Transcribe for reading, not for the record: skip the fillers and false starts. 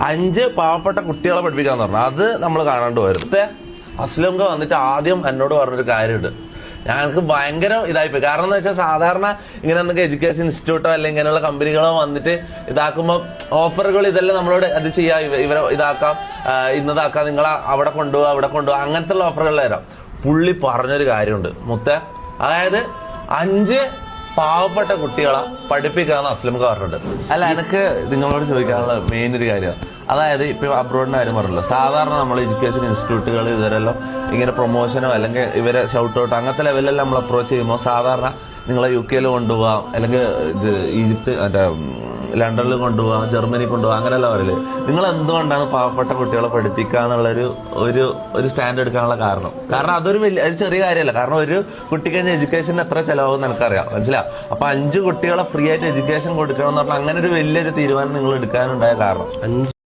5 പാവപ്പെട്ട കുട്ടികളെ പഠിപ്പിക്കാന്ന് പറഞ്ഞു. അത് നമ്മൾ കാണാണ്ട് പോയത്. അസ്ലംക വന്നിട്ട് ആദ്യം എന്നോട് പറഞ്ഞൊരു കാര്യമുണ്ട്. ഞങ്ങൾക്ക് ഭയങ്കര ഇതായിപ്പോയി. കാരണം എന്താ വെച്ചാൽ സാധാരണ ഇങ്ങനെ എന്തൊക്കെ എഡ്യൂക്കേഷൻ ഇൻസ്റ്റിറ്റ്യൂട്ടോ അല്ലെങ്കിൽ ഇങ്ങനെയുള്ള കമ്പനികളോ വന്നിട്ട് ഇതാക്കുമ്പോൾ ഓഫറുകൾ ഇതെല്ലാം നമ്മളോട് അത് ചെയ്യാം, ഇവരെ ഇതാക്കാം, ഇന്നതാക്കാം, നിങ്ങളെ അവിടെ കൊണ്ടുപോകാം അങ്ങനത്തെ ഉള്ള ഓഫറുകൾ തരാം. പുള്ളി പറഞ്ഞൊരു കാര്യമുണ്ട് മുത്തേ, അതായത് 5 പാവപ്പെട്ട കുട്ടികളെ പഠിപ്പിക്കാന്ന് അസ്ലംക പറഞ്ഞിട്ടുണ്ട്. അല്ല, എനിക്ക് നിങ്ങളോട് ചോദിക്കാനുള്ള മെയിൻ ഒരു കാര്യമാണ്, അതായത് ഇപ്പൊ അബ്രോഡിന്റെ കാര്യം പറഞ്ഞല്ലോ. സാധാരണ നമ്മൾ എഡ്യൂക്കേഷൻ ഇൻസ്റ്റിറ്റ്യൂട്ടുകൾ ഇവരെല്ലാം ഇങ്ങനെ പ്രൊമോഷനോ അല്ലെങ്കിൽ ഇവരെ ഷൗട്ട് ഔട്ട് അങ്ങനത്തെ ലെവലിലെല്ലാം നമ്മൾ അപ്രോച്ച് ചെയ്യുമ്പോൾ സാധാരണ നിങ്ങളെ UK കൊണ്ടുപോകാം, അല്ലെങ്കിൽ ഇത് ഈജിപ്ത് മറ്റേ ലണ്ടനിൽ കൊണ്ടുപോകാം, ജർമ്മനി കൊണ്ടുപോകാം, അങ്ങനെയല്ല പറയല്. നിങ്ങൾ എന്തുകൊണ്ടാണ് പാവപ്പെട്ട കുട്ടികളെ പഠിപ്പിക്കാന്നുള്ളൊരു ഒരു സ്റ്റാൻഡ് എടുക്കാനുള്ള കാരണം അതൊരു ചെറിയ കാര്യമല്ല. കാരണം ഒരു കുട്ടിക്ക് എഡ്യൂക്കേഷൻ എത്ര ചെലവാകുമെന്ന് എനിക്കറിയാം, മനസ്സിലാവും. അപ്പൊ 5 കുട്ടികളെ ഫ്രീ ആയിട്ട് എഡ്യൂക്കേഷൻ കൊടുക്കണം എന്ന് പറഞ്ഞാൽ അങ്ങനെ ഒരു വലിയൊരു തീരുമാനം നിങ്ങൾ എടുക്കാനുണ്ടായ കാരണം